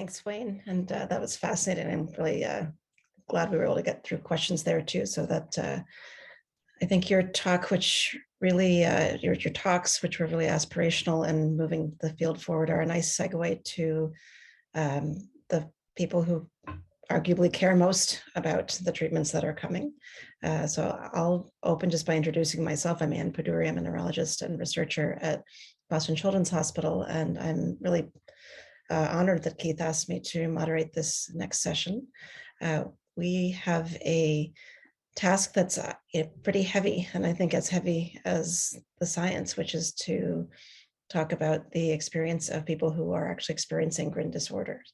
Thanks, Wayne. And that was fascinating. I'm really glad we were able to get through questions there too. So that I think your talk, which really, your talks, which were really aspirational and moving the field forward, are a nice segue to the people who arguably care most about the treatments that are coming. So I'll open just by introducing myself. I'm Annapurny Poduri. I'm a neurologist and researcher at Boston Children's Hospital, and I'm really honored that Keith asked me to moderate this next session. We have a task that's pretty heavy, and I think as heavy as the science, which is to talk about the experience of people who are actually experiencing GRI disorders.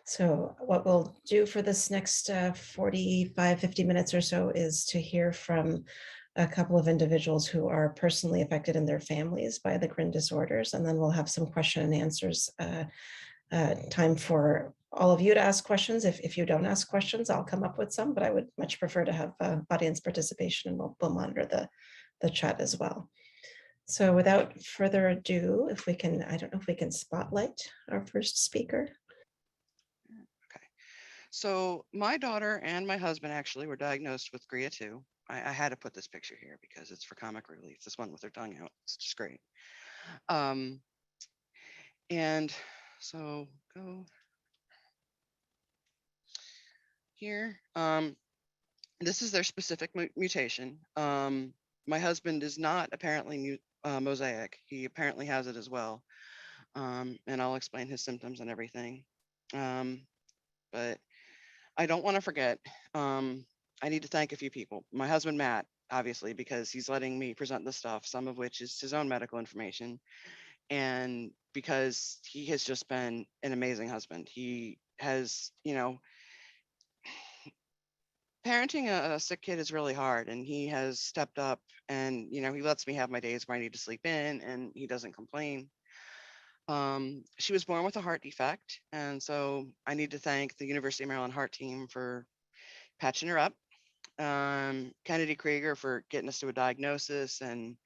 So what we'll do for this next 45, 50 minutes or so is to hear from a couple of individuals who are personally affected in their families by the GRI disorders, and then we'll have some question and answers, time for all of you to ask questions. If you don't ask questions, I'll come up with some, but I would much prefer to have audience participation, and we'll monitor the chat as well. So without further ado, if we can, I don't know if we can spotlight our first speaker. Okay. So my daughter and my husband actually were diagnosed with GRIA too. I had to put this picture here because it's for comic relief. This one with their tongue out. It's just great. And so go here. This is their specific mutation. My husband is not apparently mosaic. He apparently has it as well. And I'll explain his symptoms and everything. But I don't want to forget, I need to thank a few people. My husband, Matt, obviously, because he's letting me present this stuff, some of which is his own medical information. And because he has just been an amazing husband. He has, parenting a sick kid is really hard, and he has stepped up, and, he lets me have my days where I need to sleep in, and he doesn't complain. She was born with a heart defect, and so I need to thank the University of Maryland heart team for patching her up. Kennedy Krieger for getting us to a diagnosis and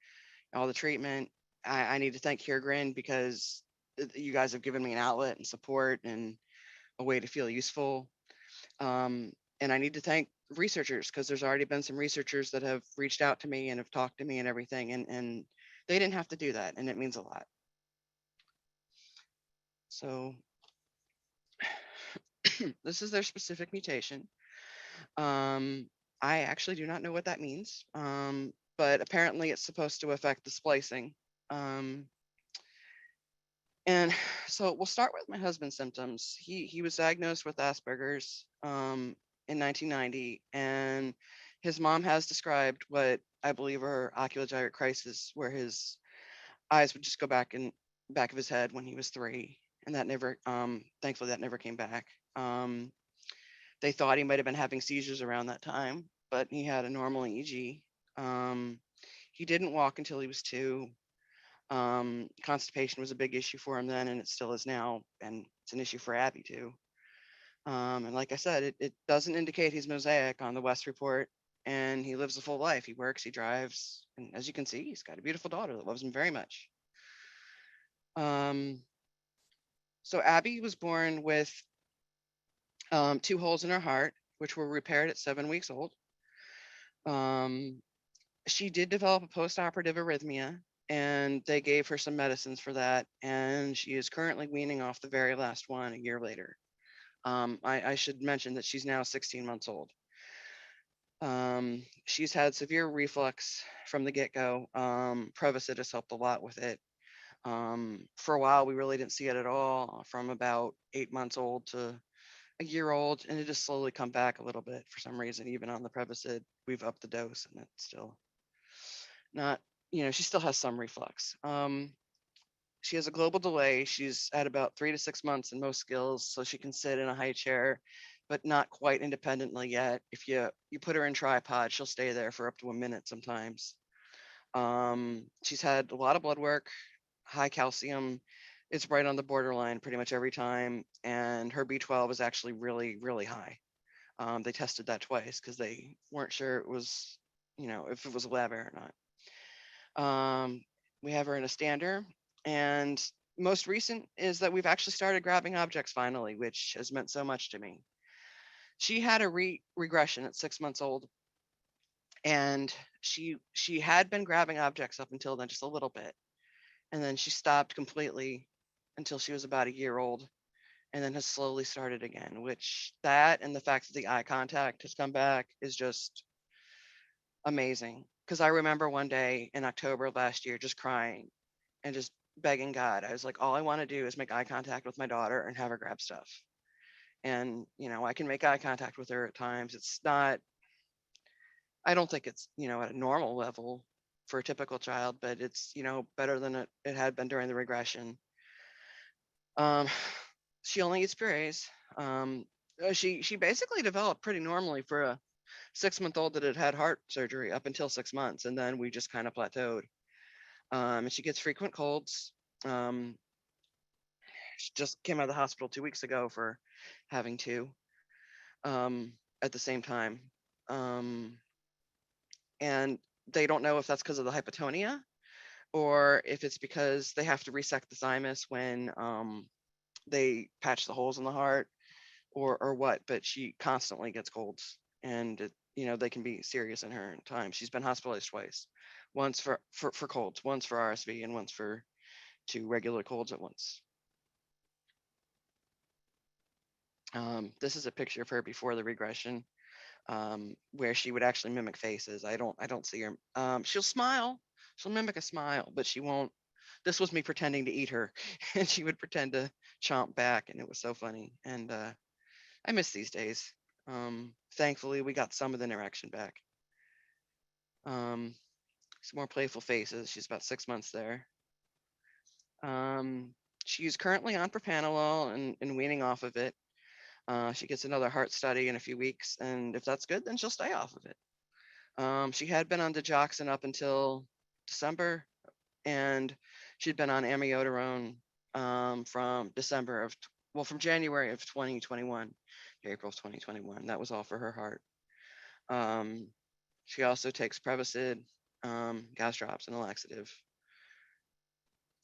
all the treatment. I need to thank HearGrin because you guys have given me an outlet and support and a way to feel useful. And I need to thank researchers because there's already been some researchers that have reached out to me and have talked to me and everything, and they didn't have to do that, and it means a lot. So this is their specific mutation. I actually do not know what that means, but apparently it's supposed to affect the splicing. And so we'll start with my husband's symptoms. He was diagnosed with Asperger's in 1990, and his mom has described what I believe are oculogyric crisis, where his eyes would just go back in back of his head when he was 3, and that never, thankfully, that never came back. They thought he might have been having seizures around that time, but he had a normal EEG. He didn't walk until he was 2. Constipation was a big issue for him then, and it still is now, and it's an issue for Abby too. And like I said, it doesn't indicate he's mosaic on the West report, and he lives a full life. He works, he drives, and as you can see, he's got a beautiful daughter that loves him very much. So Abby was born with 2 holes in her heart, which were repaired at 7 weeks old. She did develop a postoperative arrhythmia, and they gave her some medicines for that, and she is currently weaning off the very last one a year later. I should mention that she's now 16 months old. She's had severe reflux from the get-go. Prevacid has helped a lot with it. For a while, we really didn't see it at all, from about 8 months old to a year old, and it has slowly come back a little bit for some reason. Even on the Prevacid, we've upped the dose, and it's still not, she still has some reflux. She has a global delay. She's at about 3 to 6 months in most skills, so she can sit in a high chair, but not quite independently yet. If you put her in tripod, she'll stay there for up to a minute sometimes. She's had a lot of blood work, high calcium. It's right on the borderline pretty much every time, and her B12 is actually really, really high. They tested that twice because they weren't sure it was, if it was a lab error or not. We have her in a stander, and most recent is that we've actually started grabbing objects finally, which has meant so much to me. She had a regression at 6 months old, and she had been grabbing objects up until then, just a little bit, and then she stopped completely until she was about a year old, and then has slowly started again. Which, that and the fact that the eye contact has come back is just amazing. Because I remember one day in October of last year just crying and just begging God. I was like, all I want to do is make eye contact with my daughter and have her grab stuff. And, I can make eye contact with her at times. It's not, I don't think it's, at a normal level for a typical child, but it's, better than it had been during the regression. Um, she only eats purees. She basically developed pretty normally for a 6-month-old that had heart surgery up until 6 months, and then we just kind of plateaued. And she gets frequent colds. She just came out of the hospital 2 weeks ago for having two at the same time. And they don't know if that's because of the hypotonia or if it's because they have to resect the thymus when they patch the holes in the heart or what, but she constantly gets colds, and they can be serious in her time. She's been hospitalized twice, once for colds, once for RSV, and once for 2 regular colds at once. This is a picture of her before the regression, where she would actually mimic faces. I don't see her. She'll smile. She'll mimic a smile, but she won't. This was me pretending to eat her, and she would pretend to chomp back, and it was so funny. And I miss these days. Thankfully, we got some of the interaction back. Some more playful faces. She's about 6 months there. She's currently on propranolol and weaning off of it. She gets another heart study in a few weeks, and if that's good, then she'll stay off of it. She had been on digoxin up until December, and she'd been on amiodarone from January of 2021 to April of 2021. That was all for her heart. She also takes Prevacid, gas drops, and a laxative.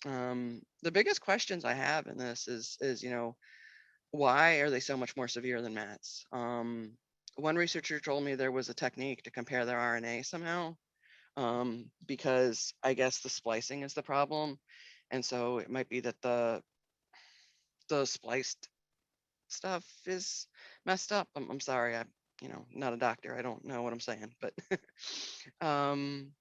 The biggest questions I have in this is why are they so much more severe than Matt's? One researcher told me there was a technique to compare their RNA somehow, because I guess the splicing is the problem, and so it might be that the spliced stuff is messed up. I'm sorry, I'm not a doctor. I don't know what I'm saying, but and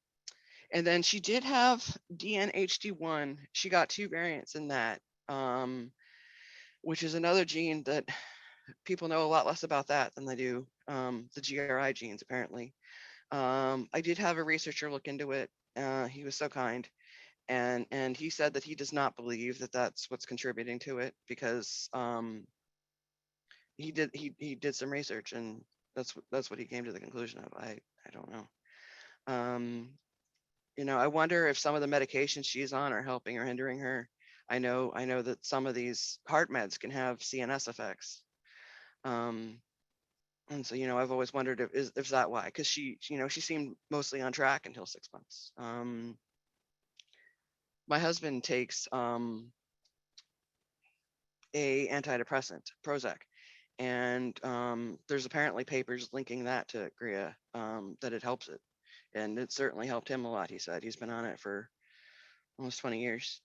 then she did have DNHD1. She got 2 variants in that, which is another gene that people know a lot less about that than they do the GRI genes, apparently. I did have a researcher look into it. He was so kind, and he said that he does not believe that that's what's contributing to it, because he did some research, and that's what he came to the conclusion of. I don't know. I wonder if some of the medications she's on are helping or hindering her. I know that some of these heart meds can have CNS effects. And so, I've always wondered if that why, because she seemed mostly on track until 6 months. My husband takes a antidepressant, Prozac, and there's apparently papers linking that to GRIA, that it helps it, and it certainly helped him a lot. He said he's been on it for almost 20 years.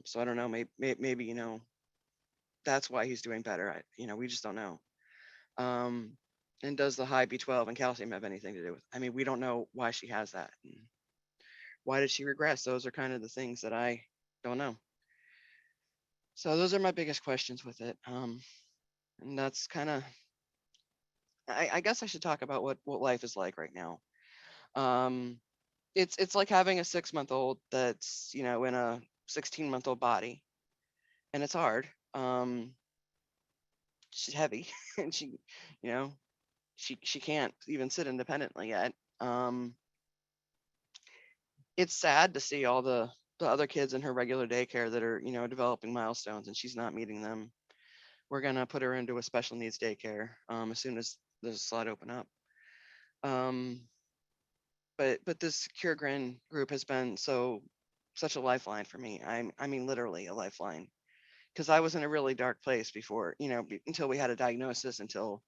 So I don't know, maybe that's why he's doing better. We just don't know. And does the high B12 and calcium have anything to do with it? I mean, we don't know why she has that. And why did she regress? Those are kind of the things that I don't know. So those are my biggest questions with it. And that's kind of, I guess I should talk about what life is like right now. It's like having a 6-month-old that's, in a 16-month-old body, and it's hard. She's heavy, and she can't even sit independently yet. It's sad to see all the other kids in her regular daycare that are, developing milestones, and she's not meeting them. We're gonna put her into a special needs daycare as soon as the slot open up. But this Cure Grin group has been so such a lifeline for me. I mean, literally a lifeline, because I was in a really dark place before, until we had a diagnosis, until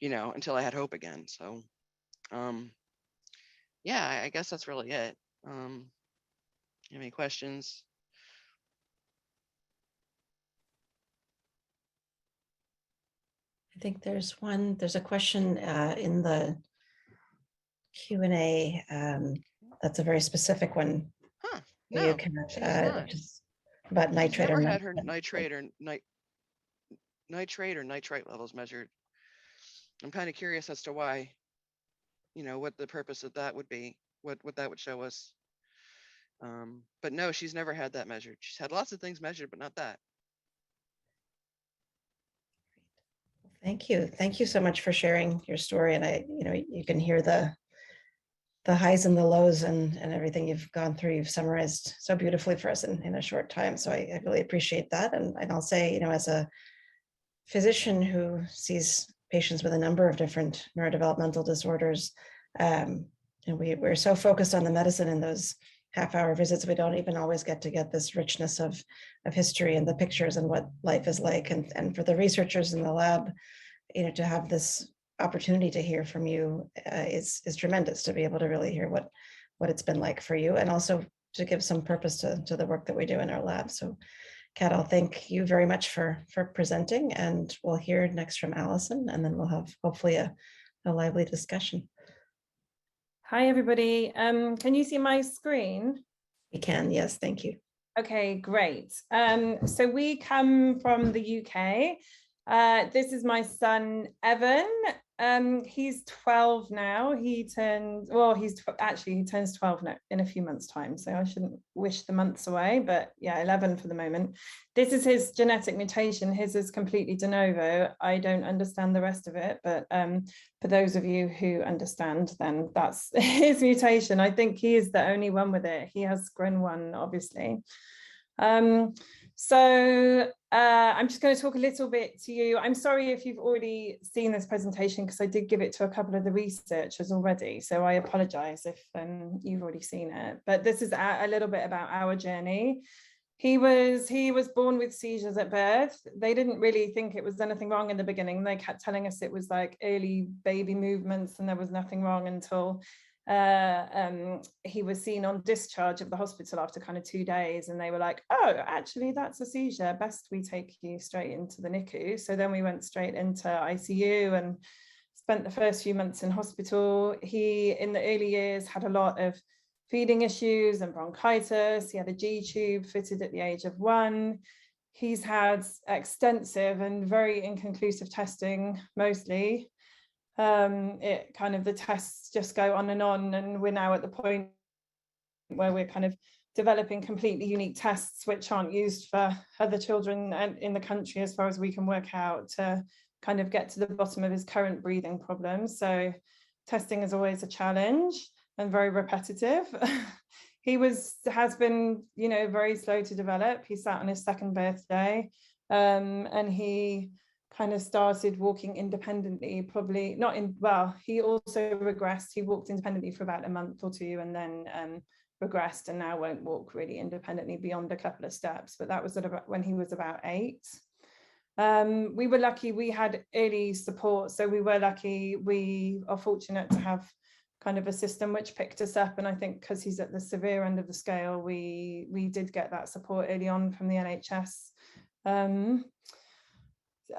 I had hope again. So, yeah, I guess that's really it. Any questions? I think there's a question in the Q&A. That's a very specific one. Huh? You No, can she's not. just about She's nitrate never or had her nitrate or nitrite levels measured. I'm kind of curious as to why, what the purpose of that would be, what that would show us. But no, she's never had that measured. She's had lots of things measured, but not that. Thank you. Thank you so much for sharing your story. And you can hear the highs and the lows and everything you've gone through. You've summarized so beautifully for us in a short time. So I really appreciate that. And I'll say, as a physician who sees patients with a number of different neurodevelopmental disorders, and we're so focused on the medicine in those half-hour visits, we don't even always get to get this richness of history and the pictures and what life is like. And for the researchers in the lab, to have this opportunity to hear from you is tremendous, to be able to really hear what it's been like for you, and also to give some purpose to the work that we do in our lab. So Kat, I'll thank you very much for presenting, and we'll hear next from Alyson, and then we'll have hopefully a lively discussion. Hi, everybody. Can you see my screen? We can, yes, thank you. Okay, great. So we come from the UK. This is my son, Evan. He's 12 now. He turns 12 now, in a few months' time. So I shouldn't wish the months away, but yeah, 11 for the moment. This is his genetic mutation. His is completely de novo. I don't understand the rest of it, but for those of you who understand, then that's his mutation. I think he is the only one with it. He has GRIN1, obviously. So I'm just going to talk a little bit to you. I'm sorry if you've already seen this presentation, because I did give it to a couple of the researchers already. So I apologize if you've already seen it. But this is a little bit about our journey. He was born with seizures at birth. They didn't really think it was anything wrong in the beginning. They kept telling us it was like early baby movements and there was nothing wrong until he was seen on discharge of the hospital after kind of 2 days, and they were like, oh, actually that's a seizure, best we take you straight into the NICU. So then we went straight into ICU and spent the first few months in hospital. He, in the early years, had a lot of feeding issues and bronchitis. He had a G tube fitted at the age of 1. He's had extensive and very inconclusive testing, mostly. The tests just go on, and we're now at the point where we're kind of developing completely unique tests which aren't used for other children in the country, as far as we can work out, to kind of get to the bottom of his current breathing problems. So testing is always a challenge and very repetitive. He has been, very slow to develop. He sat on his 2nd birthday, and he kind of started walking independently, he also regressed. He walked independently for about a month or 2 and then regressed, and now won't walk really independently beyond a couple of steps. But that was when he was about 8. We were lucky, we had early support. So we were lucky, we are fortunate to have kind of a system which picked us up. And I think because he's at the severe end of the scale, we did get that support early on from the NHS.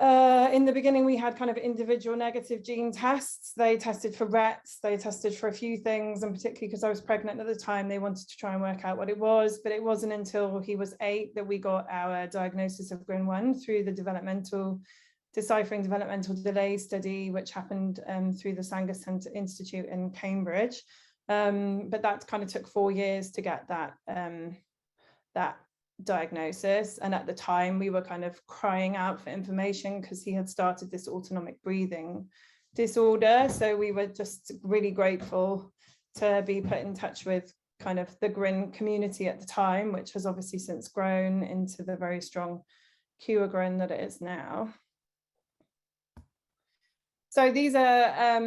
In the beginning, we had kind of individual negative gene tests. They tested for Rett's, they tested for a few things, and particularly because I was pregnant at the time, they wanted to try and work out what it was. But it wasn't until he was 8 that we got our diagnosis of GRIN1 through the Deciphering Developmental Delay study, which happened through the Sanger Centre Institute in Cambridge. But that kind of took 4 years to get that diagnosis, and at the time we were kind of crying out for information because he had started this autonomic breathing disorder. So we were just really grateful to be put in touch with kind of the GRIN community at the time, which has obviously since grown into the very strong cure GRIN that it is now. So these are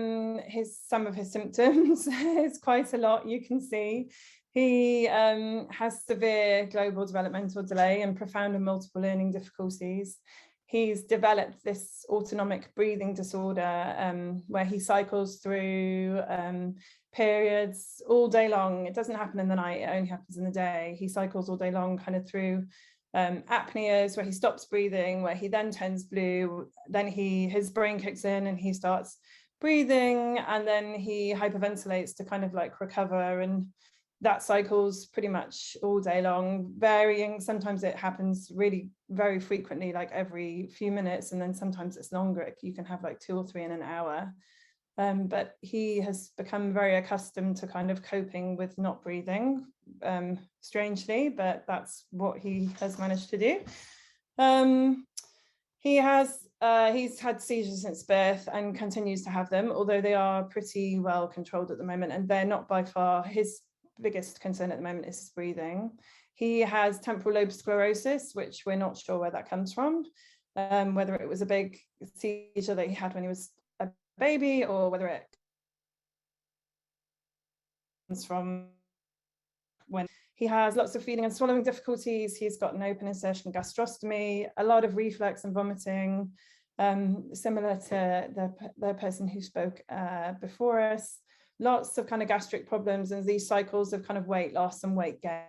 some of his symptoms. It's quite a lot, you can see. He has severe global developmental delay and profound and multiple learning difficulties. He's developed this autonomic breathing disorder where he cycles through periods all day long. It doesn't happen in the night, it only happens in the day. He cycles all day long kind of through apneas where he stops breathing, where he then turns blue, then his brain kicks in and he starts breathing, and then he hyperventilates to kind of like recover, and that cycles pretty much all day long, varying. Sometimes it happens really very frequently, like every few minutes, and then sometimes it's longer. You can have like 2 or 3 in an hour. But he has become very accustomed to kind of coping with not breathing, strangely, but that's what he has managed to do. He's had seizures since birth and continues to have them, although they are pretty well controlled at the moment, and they're not by far his biggest concern at the moment is his breathing. He has temporal lobe sclerosis, which we're not sure where that comes from, whether it was a big seizure that he had when he was a baby, or whether it comes from when he has lots of feeding and swallowing difficulties. He's got an open insertion gastrostomy, a lot of reflux and vomiting, similar to the person who spoke before us. Lots of kind of gastric problems and these cycles of kind of weight loss and weight gain.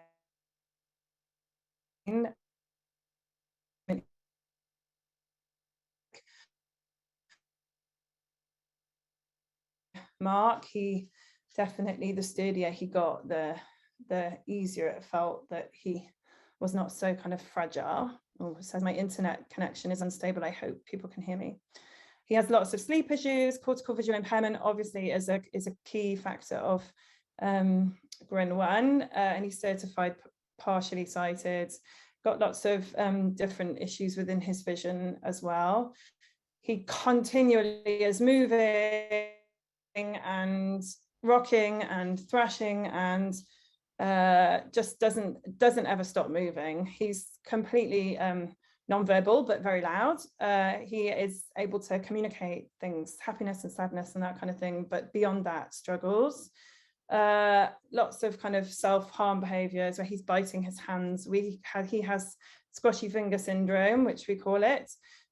Mark, he definitely, the sturdier he got, the easier it felt that he was not so kind of fragile. Oh, it says my internet connection is unstable. I hope people can hear me. He has lots of sleep issues. Cortical visual impairment obviously is a key factor of GRIN 1, and he's certified partially sighted. Got lots of different issues within his vision as well. He continually is moving and rocking and thrashing and just doesn't ever stop moving. He's completely non-verbal but very loud. He is able to communicate things, happiness and sadness and that kind of thing, but beyond that struggles. Lots of kind of self-harm behaviors where he's biting his hands. He has squashy finger syndrome, which we call it,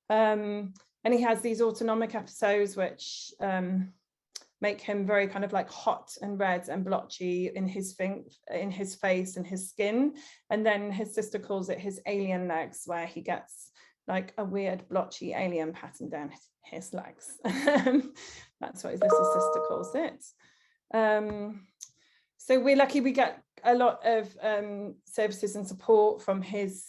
and he has these autonomic episodes which make him very kind of like hot and red and blotchy in his face and his skin. And then his sister calls it his alien legs, where he gets like a weird blotchy alien pattern down his legs. That's what his little sister calls it. So we're lucky we get a lot of services and support from his,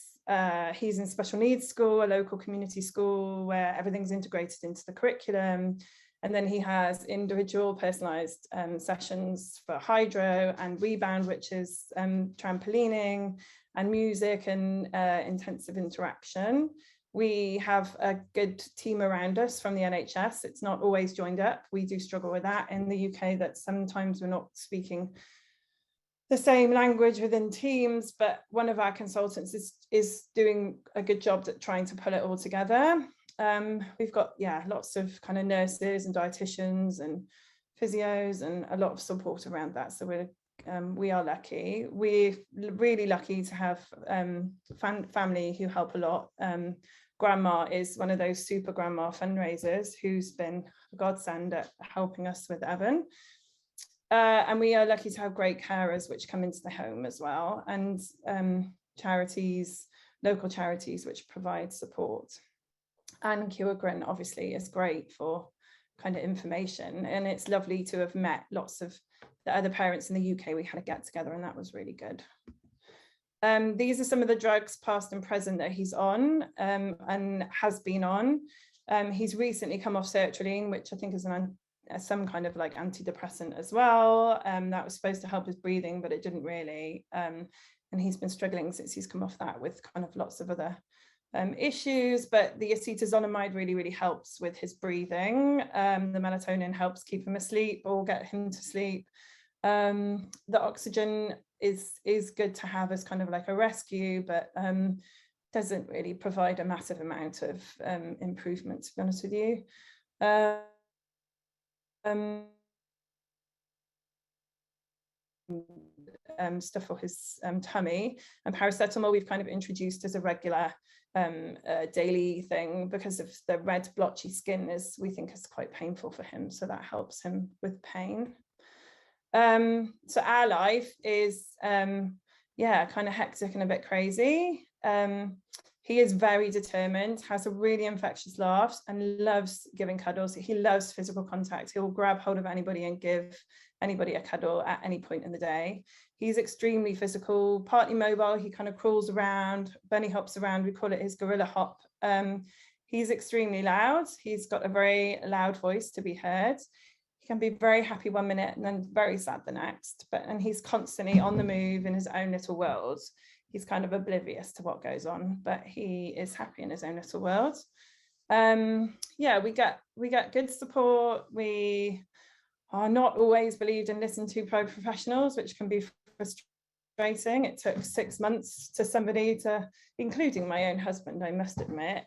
he's in special needs school, a local community school where everything's integrated into the curriculum. And then he has individual personalized sessions for hydro and rebound, which is trampolining and music and intensive interaction. We have a good team around us from the NHS. It's not always joined up. We do struggle with that in the UK, that sometimes we're not speaking the same language within teams, but one of our consultants is doing a good job at trying to pull it all together. We've got, lots of kind of nurses and dietitians and physios and a lot of support around that. So we are lucky. We're really lucky to have family who help a lot. Grandma is one of those super grandma fundraisers who's been a godsend at helping us with Evan. And we are lucky to have great carers which come into the home as well, and charities, local charities which provide support. And Cure GRIN obviously is great for kind of information, and it's lovely to have met lots of the other parents in the UK. We had a get together and that was really good. These are some of the drugs past and present that he's on and has been on. He's recently come off sertraline, which I think is some kind of like antidepressant as well. That was supposed to help his breathing, but it didn't really. And he's been struggling since he's come off that with kind of lots of other issues, but the acetazolamide really helps with his breathing. The melatonin helps keep him asleep or get him to sleep. The oxygen is good to have as kind of like a rescue, but doesn't really provide a massive amount of improvement, to be honest with you. stuff for his tummy, and paracetamol we've kind of introduced as a regular daily thing because of the red blotchy skin we think is quite painful for him, so that helps him with pain. So our life is yeah, kind of hectic and a bit crazy. He is very determined, has a really infectious laugh, and loves giving cuddles. He loves physical contact. He'll grab hold of anybody and give anybody a cuddle at any point in the day. He's extremely physical, partly mobile. He kind of crawls around, bunny hops around. We call it his gorilla hop. He's extremely loud. He's got a very loud voice to be heard. He can be very happy one minute and then very sad the next. And he's constantly on the move in his own little world. He's kind of oblivious to what goes on, but he is happy in his own little world. Yeah, we get good support. We are not always believed and listened to by professionals, which can be frustrating. It took 6 months to somebody to, including my own husband, I must admit,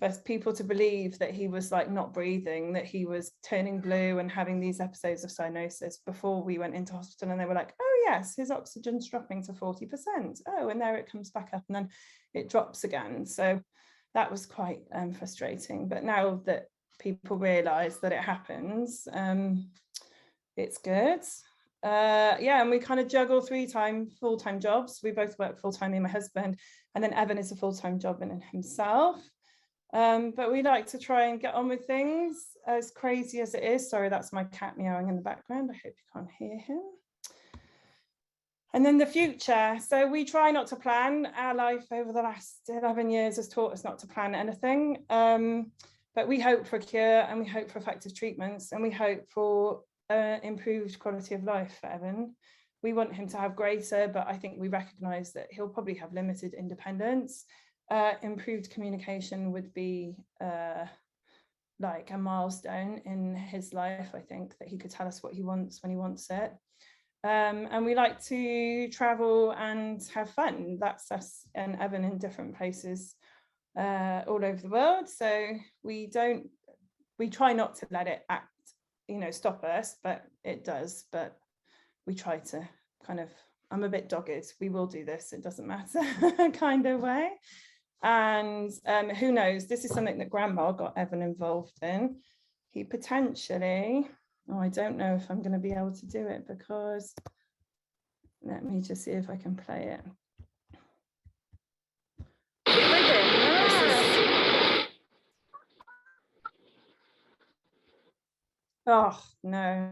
for people to believe that he was like not breathing, that he was turning blue and having these episodes of cyanosis before we went into hospital. And they were like, oh yes, his oxygen's dropping to 40%. Oh, and there it comes back up and then it drops again. So that was quite frustrating. But now that people realize that it happens, it's good. Yeah, and we kind of juggle 3 full-time jobs. We both work full-time, me and my husband, and then Evan is a full-time job in himself. But we like to try and get on with things, as crazy as it is. Sorry, that's my cat meowing in the background. I hope you can't hear him. And then the future. So we try not to plan. Our life over the last 11 years has taught us not to plan anything. But we hope for a cure, and we hope for effective treatments, and we hope for improved quality of life for Evan. We want him to have greater, but I think we recognise that he'll probably have limited independence. Improved communication would be like a milestone in his life. I think that he could tell us what he wants when he wants it. And we like to travel and have fun. That's us and Evan in different places all over the world. So we try not to let it act, stop us, but it does. But we try to kind of, I'm a bit dogged, we will do this, it doesn't matter kind of way. And who knows, this is something that Grandma got Evan involved in. He potentially, I don't know if I'm going to be able to do it, because let me just see if I can play it. Oh no,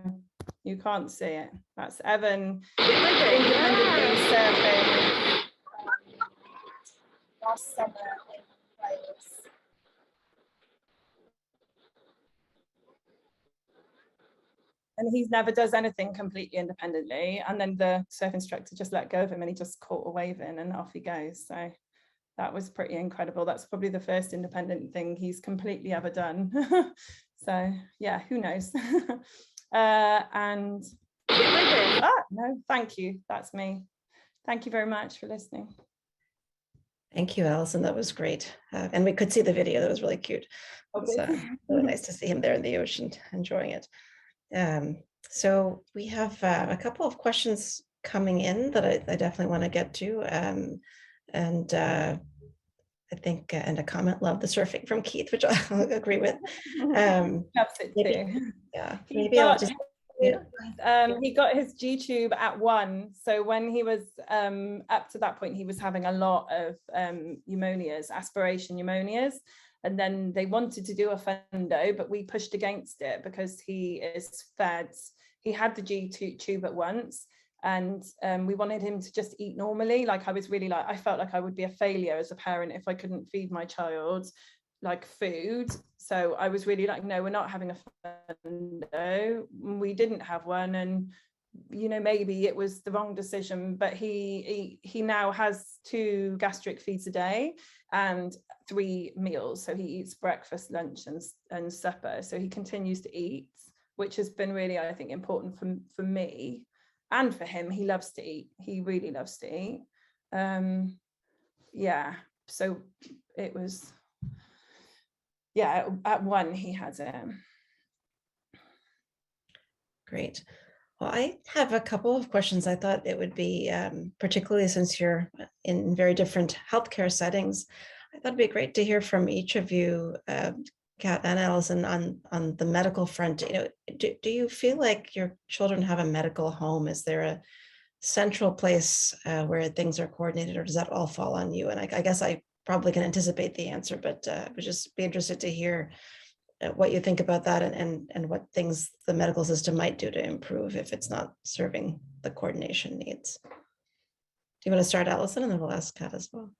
you can't see it. That's Evan independently surfing last summer in Wales. And he never does anything completely independently. And then the surf instructor just let go of him, and he just caught a wave in and off he goes. So that was pretty incredible. That's probably the first independent thing he's completely ever done. So yeah, who knows? And no, thank you. That's me. Thank you very much for listening. Thank you, Alyson. That was great. And we could see the video. That was really cute. It's really nice to see him there in the ocean, enjoying it. So we have a couple of questions coming in that I definitely want to get to. And I think, and a comment, love the surfing from Keith, which I'll agree with. Loves it too. Yeah, maybe I'll just... He got his G-tube at 1. So when he was up to that point, he was having a lot of pneumonias, aspiration pneumonias. And then they wanted to do a fundo, but we pushed against it because he is fed. He had the G-tube at once. And we wanted him to just eat normally. Like I felt like I would be a failure as a parent if I couldn't feed my child like food. So I was really like, no, we're not having a fundo. We didn't have one, and maybe it was the wrong decision. But he now has 2 gastric feeds a day and 3 meals. So he eats breakfast, lunch, and supper. So he continues to eat, which has been really, I think, important for me. And for him, he loves to eat. He really loves to eat. Yeah, so it was, at 1 he had it. Great. Well, I have a couple of questions. I thought it would be, particularly since you're in very different healthcare settings, I thought it'd be great to hear from each of you, Kat and Alyson, on the medical front. Do you feel like your children have a medical home? Is there a central place where things are coordinated, or does that all fall on you? And I guess I probably can anticipate the answer, but would just be interested to hear what you think about that, and what things the medical system might do to improve if it's not serving the coordination needs. Do you want to start, Alyson, and then we'll ask Kat as well?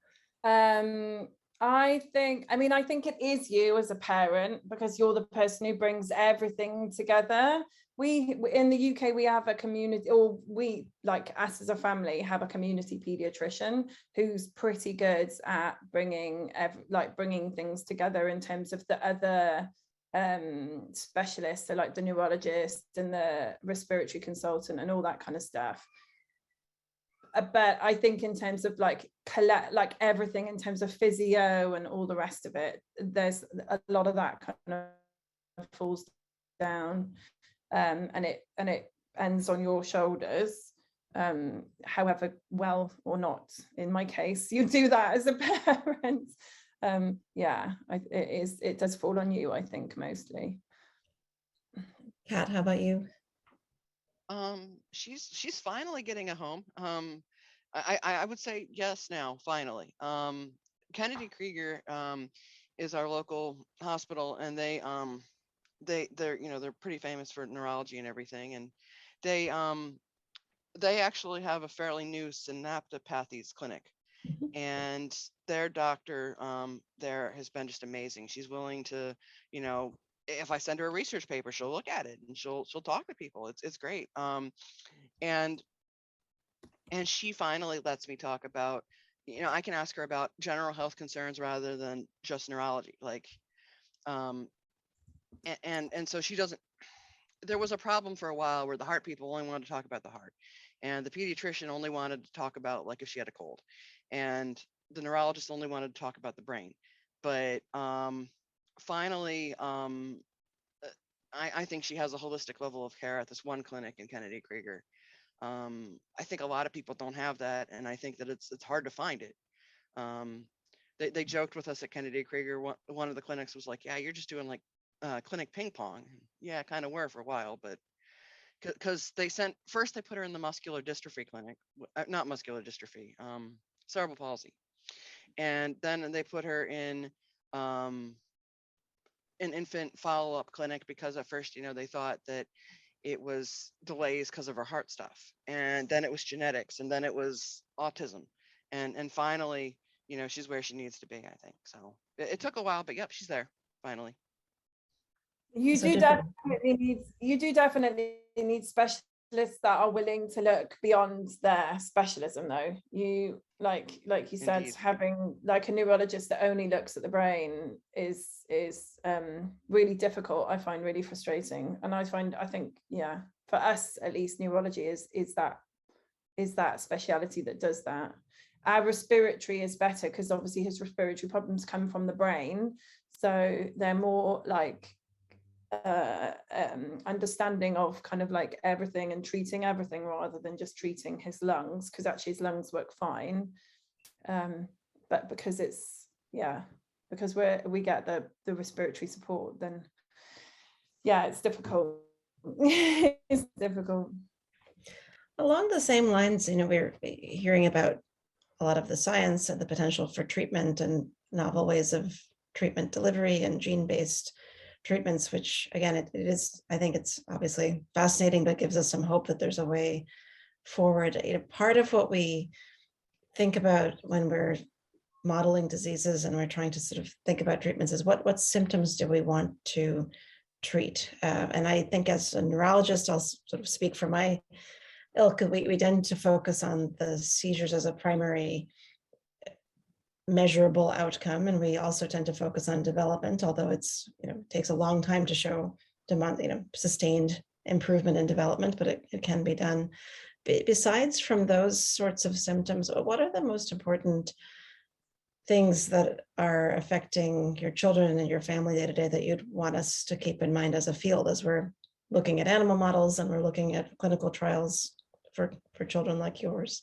I think it is you as a parent, because you're the person who brings everything together. We in the UK, we have a community, or we, like us as a family, have a community pediatrician who's pretty good at bringing things together in terms of the other specialists, so like the neurologist and the respiratory consultant and all that kind of stuff. But I think in terms of like everything in terms of physio and all the rest of it, there's a lot of that kind of falls down, and it ends on your shoulders, however well or not, in my case, you do that as a parent. It does fall on you, I think, mostly. Kat, how about you? She's finally getting a home. I would say yes now, finally. Kennedy Krieger is our local hospital, and they're pretty famous for neurology and everything, and they actually have a fairly new synaptopathies clinic. And their doctor there has been just amazing. She's willing to, if I send her a research paper, she'll look at it and she'll talk to people. It's great. And she finally lets me talk about, I can ask her about general health concerns rather than just neurology. Like, and so she doesn't. There was a problem for a while where the heart people only wanted to talk about the heart, and the pediatrician only wanted to talk about like if she had a cold, and the neurologist only wanted to talk about the brain. But finally, I think she has a holistic level of care at this one clinic in Kennedy Krieger. I think a lot of people don't have that, and I think that it's hard to find it. They joked with us at Kennedy Krieger. One of the clinics was like, "Yeah, you're just doing like clinic ping pong." Yeah, kind of were for a while, but because they put her in the muscular dystrophy clinic, not muscular dystrophy, cerebral palsy, and then they put her in an infant follow-up clinic, because at first, they thought that it was delays because of her heart stuff, and then it was genetics, and then it was autism, and finally, she's where she needs to be, I think. So it took a while, but yep, she's there finally. You do definitely need specialists that are willing to look beyond their specialism, though. You like you said, Indeed. Having like a neurologist that only looks at the brain is really difficult. I find really frustrating, and I think for us at least, neurology is that speciality that does that. Our respiratory is better because obviously his respiratory problems come from the brain, so they're more like understanding of kind of like everything and treating everything rather than just treating his lungs, because actually his lungs work fine, but because we get the respiratory support, then it's difficult. It's difficult. Along the same lines, we're hearing about a lot of the science and the potential for treatment and novel ways of treatment delivery and gene-based treatments, which again, it is, I think it's obviously fascinating, but gives us some hope that there's a way forward. Part of what we think about when we're modeling diseases and we're trying to sort of think about treatments is what symptoms do we want to treat? And I think as a neurologist, I'll sort of speak for my ilk, we tend to focus on the seizures as a primary measurable outcome, and we also tend to focus on development, although it's takes a long time to show sustained improvement in development, but it can be done. Besides from those sorts of symptoms, what are the most important things that are affecting your children and your family day to day that you'd want us to keep in mind as a field as we're looking at animal models and we're looking at clinical trials for children like yours?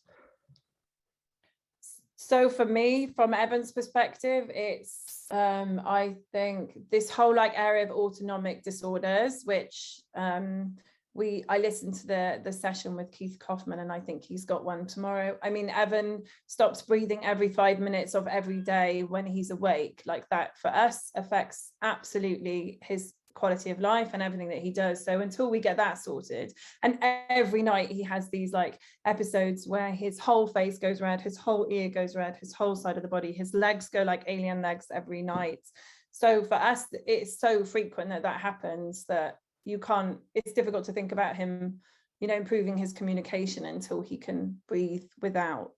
So for me, from Evan's perspective, it's I think this whole like area of autonomic disorders, which I listened to the session with Kat Koopman, and I think he's got one tomorrow. I mean, Evan stops breathing every 5 minutes of every day when he's awake. Like that for us affects absolutely his quality of life and everything that he does. So until we get that sorted, and every night he has these like episodes where his whole face goes red, his whole ear goes red, his whole side of the body, his legs go like alien legs every night. So for us, it's so frequent that happens that it's difficult to think about him, improving his communication until he can breathe without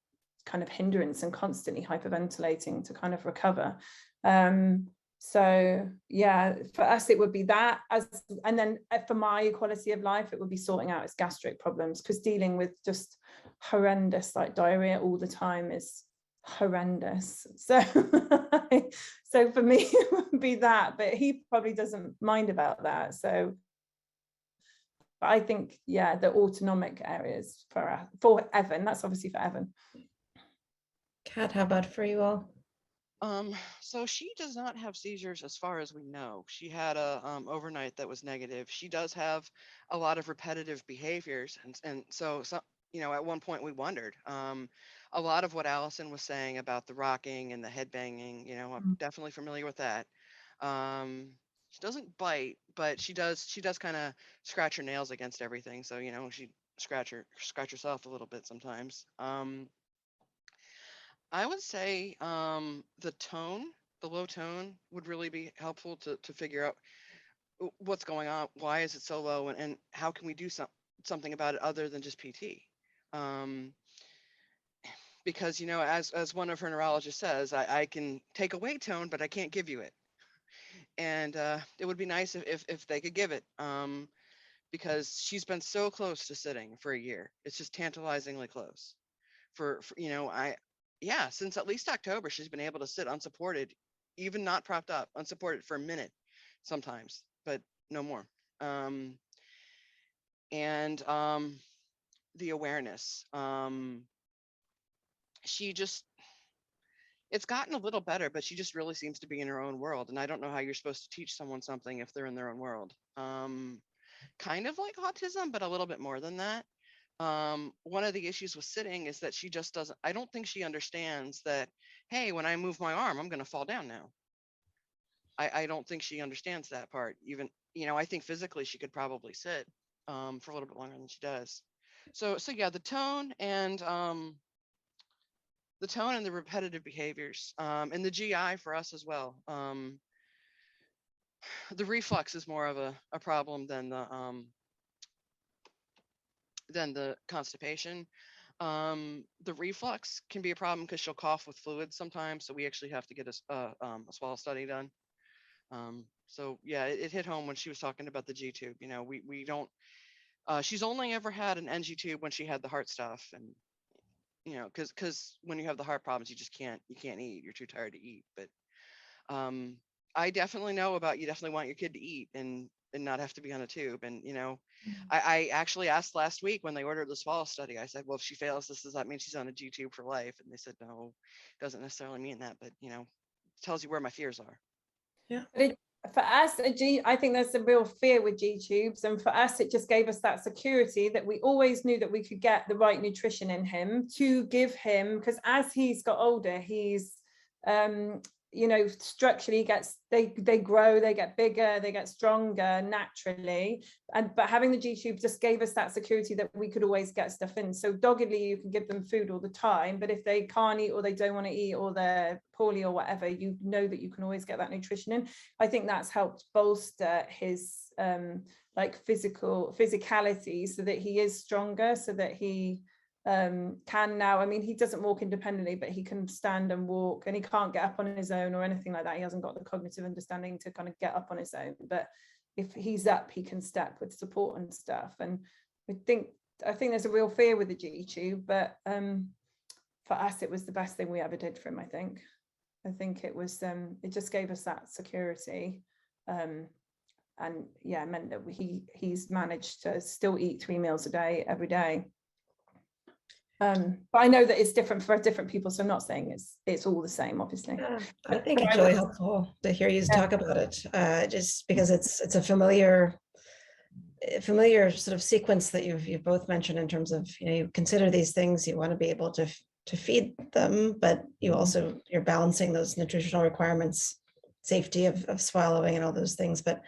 kind of hindrance and constantly hyperventilating to kind of recover. So yeah, for us it would be that, and then for my quality of life it would be sorting out his gastric problems, because dealing with just horrendous like diarrhea all the time is horrendous. So so for me it would be that, but he probably doesn't mind about that. So but I think, yeah, the autonomic areas for Evan, that's obviously for Evan. Kat, how about for you all? So she does not have seizures as far as we know. She had a overnight that was negative. She does have a lot of repetitive behaviors, and so at one point we wondered. A lot of what Alyson was saying about the rocking and the head banging, I'm definitely familiar with that. She doesn't bite, but she does kind of scratch her nails against everything. So, she scratch herself a little bit sometimes. I would say the low tone would really be helpful to figure out what's going on. Why is it so low, and how can we do something about it other than just PT? Because, as one of her neurologists says, I can take away tone, but I can't give you it. And it would be nice if they could give it, because she's been so close to sitting for a year. It's just tantalizingly close. Since at least October, she's been able to sit unsupported, even not propped up, unsupported for a minute sometimes, but no more. And the awareness, it's gotten a little better, but she just really seems to be in her own world. And I don't know how you're supposed to teach someone something if they're in their own world. Kind of like autism, but a little bit more than that. One of the issues with sitting is that she just doesn't, I don't think she understands that, hey, when I move my arm, I'm going to fall down now. I don't think she understands that part. Even, I think physically she could probably sit for a little bit longer than she does. So yeah, the tone and the repetitive behaviors, and the GI for us as well. The reflux is more of a problem than the constipation. The reflux can be a problem because she'll cough with fluids sometimes, so we actually have to get a swallow study done. So yeah, it hit home when she was talking about the G tube. We don't. She's only ever had an NG tube when she had the heart stuff, and because when you have the heart problems, you can't eat. You're too tired to eat. But I definitely know about, you definitely want your kid to eat and not have to be on a tube. And I actually asked last week when they ordered the swallow study. I said, well, if she fails this, does that mean she's on a G tube for life? And they said, no, doesn't necessarily mean that, but tells you where my fears are. Yeah. For us, I think there's a real fear with G tubes, and for us it just gave us that security that we always knew that we could get the right nutrition in him to give him, because as he's got older, he's structurally they grow, they get bigger, they get stronger naturally, but having the G tube just gave us that security that we could always get stuff in. So doggedly you can give them food all the time, but if they can't eat or they don't want to eat or they're poorly or whatever, you know that you can always get that nutrition in. I think that's helped bolster his physicality, so that he is stronger, so that he can now, I mean, he doesn't walk independently, but he can stand and walk, and he can't get up on his own or anything like that. He hasn't got the cognitive understanding to kind of get up on his own, but if he's up, he can step with support and stuff. And I think there's a real fear with the G tube, but for us it was the best thing we ever did for him. I think it was it just gave us that security, and and yeah, meant that he's managed to still eat 3 meals a day every day. But I know that it's different for different people, so I'm not saying it's all the same, obviously. Yeah, I think it's really helpful to hear you talk about it, just because it's a familiar sort of sequence that you've both mentioned in terms of, you consider these things, you want to be able to feed them, but you're balancing those nutritional requirements, safety of swallowing and all those things. But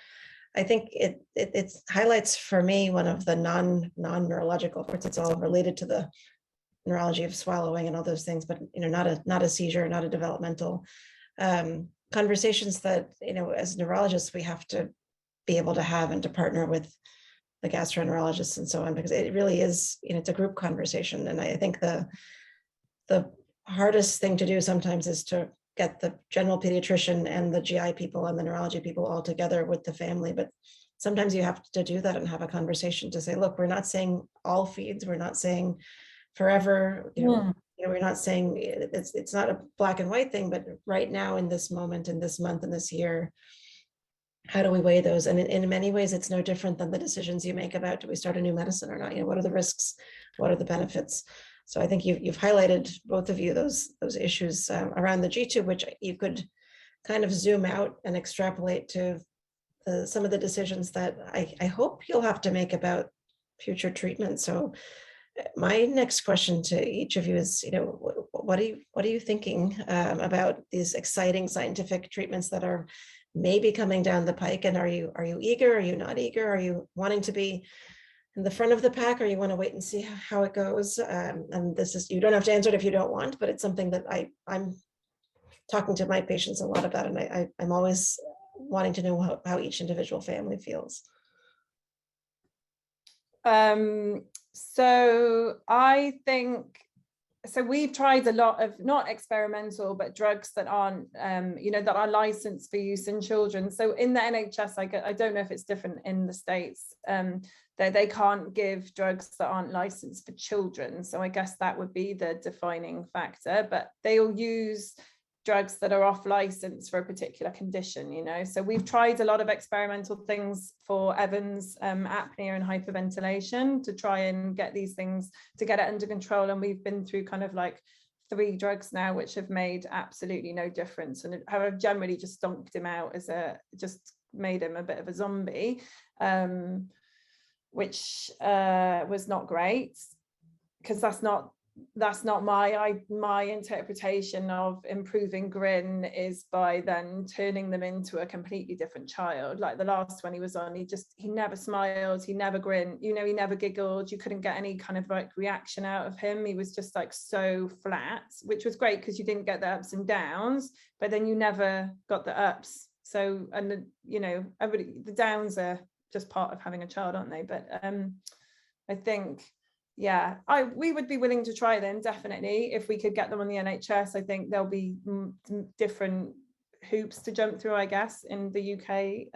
I think it highlights for me one of the non-neurological, of course it's all related to the neurology of swallowing and all those things, but not a seizure, not a developmental conversations that as neurologists we have to be able to have and to partner with the gastroenterologists and so on, because it really is, it's a group conversation. And I think the hardest thing to do sometimes is to get the general pediatrician and the GI people and the neurology people all together with the family. But sometimes you have to do that and have a conversation to say, look, we're not saying all feeds, we're not saying forever, we're not saying it's not a black and white thing, but right now in this moment, in this month, in this year, how do we weigh those? And in many ways, it's no different than the decisions you make about, do we start a new medicine or not? What are the risks? What are the benefits? So I think you've highlighted, both of you, those issues around the G-tube, which you could kind of zoom out and extrapolate to some of the decisions that I hope you'll have to make about future treatment. So my next question to each of you is, what are you thinking about these exciting scientific treatments that are maybe coming down the pike? And are you eager? Are you not eager? Are you wanting to be in the front of the pack, or you want to wait and see how it goes? And this is, you don't have to answer it if you don't want, but it's something that I'm talking to my patients a lot about, and I'm always wanting to know how each individual family feels. So I think, so we've tried a lot of not experimental, but drugs that aren't, that are licensed for use in children. So in the NHS, I don't know if it's different in the States, that they can't give drugs that aren't licensed for children. So I guess that would be the defining factor, but they'll use drugs that are off license for a particular condition, So we've tried a lot of experimental things for Evan's apnea and hyperventilation to try and get these things, to get it under control. And we've been through kind of like 3 drugs now, which have made absolutely no difference. And have generally just stomped him out just made him a bit of a zombie, which was not great, because that's not my interpretation of improving grin, is by then turning them into a completely different child. Like the last one he was on, he never smiled, he never grinned, he never giggled, you couldn't get any kind of like reaction out of him. He was just like so flat, which was great because you didn't get the ups and downs, but then you never got the ups. So, and the downs are just part of having a child, aren't they? But I think, yeah, we would be willing to try them, definitely, if we could get them on the NHS. I think there'll be different hoops to jump through, I guess, in the UK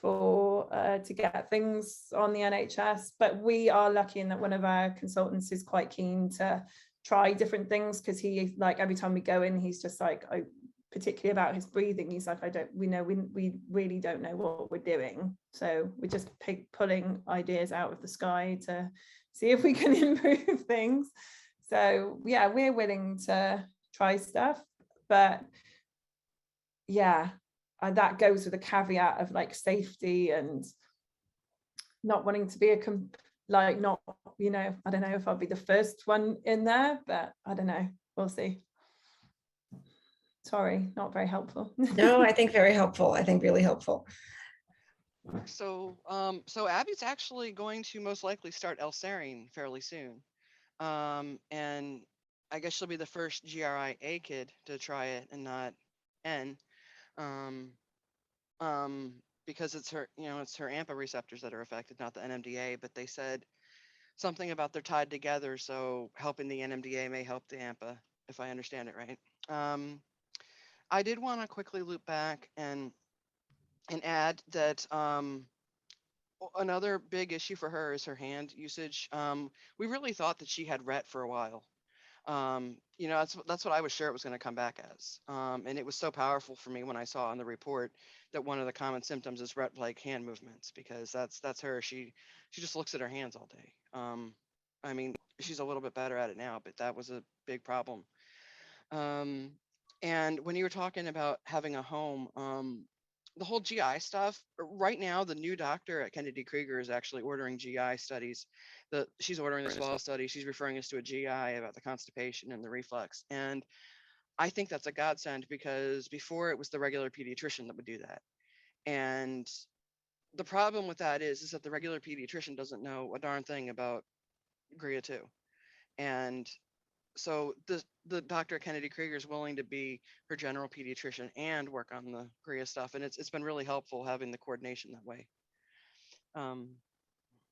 to get things on the NHS. But we are lucky in that one of our consultants is quite keen to try different things, because he, like, every time we go in, he's just like, particularly about his breathing, he's like, we really don't know what we're doing. So we're just pulling ideas out of the sky to see if we can improve things. So yeah, we're willing to try stuff, but yeah, that goes with a caveat of like safety and not wanting to be I don't know if I'll be the first one in there, but I don't know, we'll see. Sorry, not very helpful. No, I think very helpful. I think really helpful. So Abby's actually going to most likely start L-serine fairly soon. And I guess she'll be the first GRI A kid to try it and not N. Because it's her AMPA receptors that are affected, not the NMDA, but they said something about they're tied together. So helping the NMDA may help the AMPA, if I understand it right. I did want to quickly loop back and add that another big issue for her is her hand usage. We really thought that she had Rett for a while. You know, that's what I was sure it was going to come back as. And it was so powerful for me when I saw in the report that one of the common symptoms is like hand movements, because that's her. She just looks at her hands all day. I mean, she's a little bit better at it now, but that was a big problem. And when you were talking about having a home, the whole GI stuff, right now, the new doctor at Kennedy Krieger is actually ordering GI studies. She's ordering the swallow study. She's referring us to a GI about the constipation and the reflux. And I think that's a godsend, because before it was the regular pediatrician that would do that. And the problem with that is that the regular pediatrician doesn't know a darn thing about GRIA 2. And so the doctor at Kennedy Krieger is willing to be her general pediatrician and work on the GRIA stuff, and it's been really helpful having the coordination that way.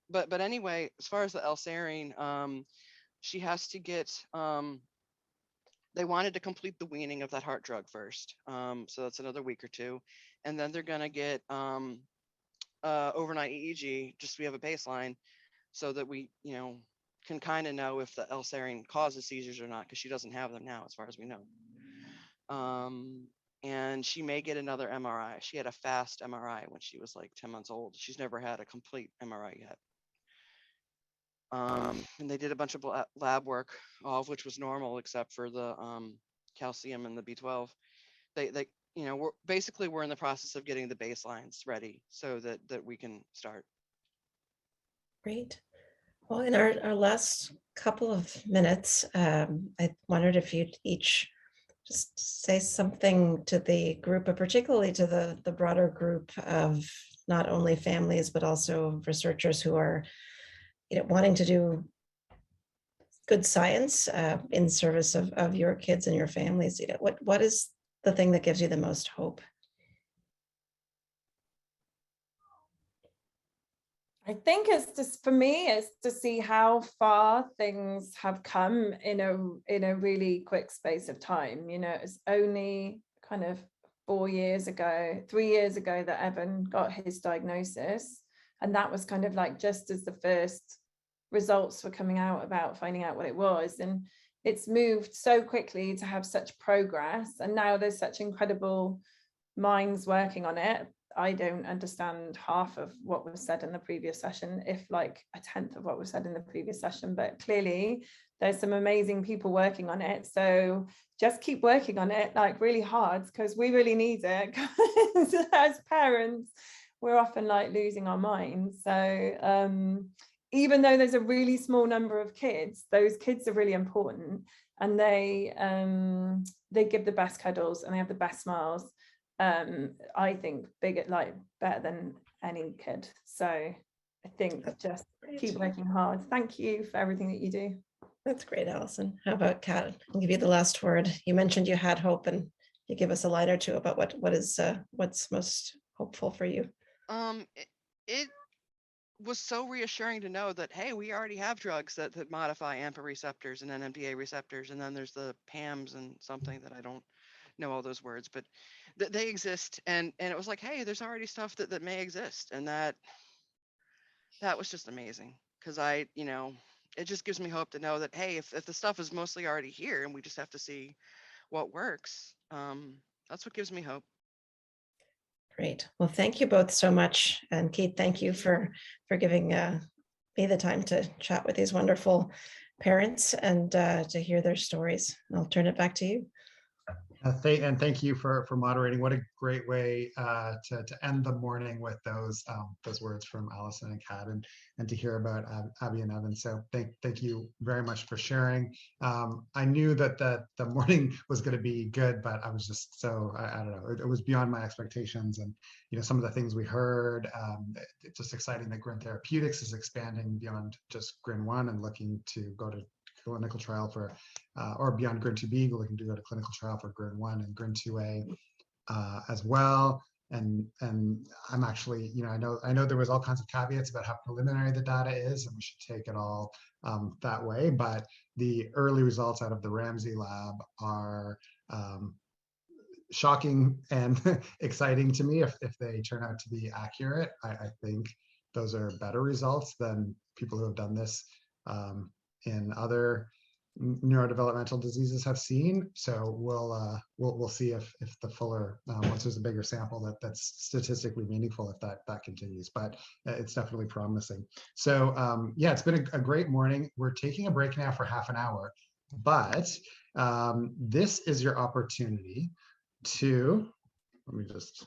But anyway, as far as the L-serine, she has to get. They wanted to complete the weaning of that heart drug first, so that's another week or two, and then they're gonna get overnight EEG, just so we have a baseline, so that we, you know, can kind of know if the L-serine causes seizures or not, because she doesn't have them now, as far as we know. And she may get another MRI. She had a fast MRI when she was like 10 months old. She's never had a complete MRI yet. And they did a bunch of lab work, all of which was normal except for the calcium and the B12. They you know, we're in the process of getting the baselines ready so that we can start. Great. Well, in our last couple of minutes, I wondered if you'd each just say something to the group, but particularly to the broader group of not only families, but also researchers who are, you know, wanting to do good science in service of your kids and your families. You know, what is the thing that gives you the most hope? I think it's just, for me, it's to see how far things have come in a really quick space of time. You know, it's only kind of 3 years ago that Evan got his diagnosis. And that was kind of like just as the first results were coming out about finding out what it was. And it's moved so quickly to have such progress. And now there's such incredible minds working on it. I don't understand half of what was said in the previous session, if like a tenth of what was said in the previous session, but clearly there's some amazing people working on it. So just keep working on it, like really hard, because we really need it. Because as parents, we're often like losing our minds. So even though there's a really small number of kids, those kids are really important, and they give the best cuddles and they have the best smiles. I think better than any kid. So I think just keep working hard. Thank you for everything that you do. That's great, Alyson. How about Kat? I'll give you the last word. You mentioned you had hope, and you give us a line or two about what's most hopeful for you. It was so reassuring to know that, hey, we already have drugs that modify AMPA receptors and NMDA receptors, and then there's the PAMs and something that I don't know all those words, but they exist, and it was like, hey, there's already stuff that may exist, and that was just amazing, because you know, it just gives me hope to know that, hey, if the stuff is mostly already here and we just have to see what works, that's what gives me hope. Great. Well, thank you both so much, and Kate, thank you for giving me the time to chat with these wonderful parents and to hear their stories. I'll turn it back to you. And thank you for moderating. What a great way to end the morning with those words from Alyson and Kat, and to hear about Abby and Evan. So thank you very much for sharing. I knew that the morning was going to be good, but I was just so I don't know. It was beyond my expectations, and you know, some of the things we heard. It's just exciting that GRIN Therapeutics is expanding beyond just GRIN 1 and looking to go to clinical trial for, or beyond GRIN 2B, looking to go to clinical trial for GRIN 1 and GRIN 2A as well. And I'm actually, you know, I know there was all kinds of caveats about how preliminary the data is, and we should take it all that way. But the early results out of the Ramsey lab are shocking and exciting to me if they turn out to be accurate. I think those are better results than people who have done this in other neurodevelopmental diseases have seen. So we'll see if the fuller, once there's a bigger sample, that's statistically meaningful if that continues. But it's definitely promising. So yeah, it's been a great morning. We're taking a break now for half an hour, but this is your opportunity to, let me just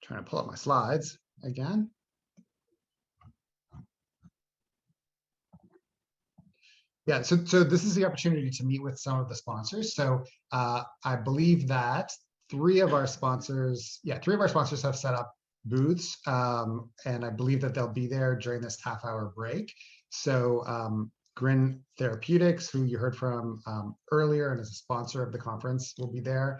try to pull up my slides again. Yeah, so this is the opportunity to meet with some of the sponsors. So I believe that three of our sponsors have set up booths, and I believe that they'll be there during this half-hour break. So Grin Therapeutics, who you heard from earlier and is a sponsor of the conference, will be there.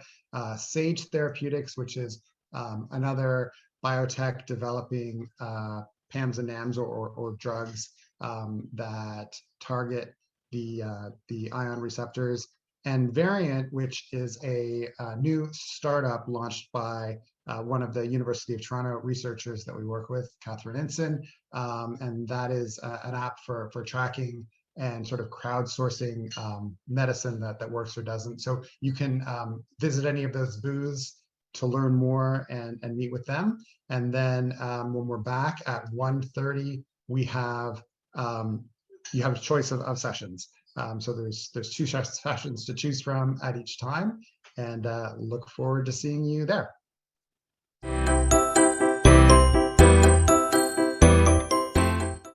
Sage Therapeutics, which is another biotech developing PAMs and NAMs or drugs that target the ion receptors, and Variant, which is a new startup launched by one of the University of Toronto researchers that we work with, Catherine Inson, and that is an app for tracking and sort of crowdsourcing medicine that works or doesn't. So you can visit any of those booths to learn more and meet with them. And then when we're back at 1:30, we have you have a choice of sessions. So there's two sessions to choose from at each time, and look forward to seeing you there.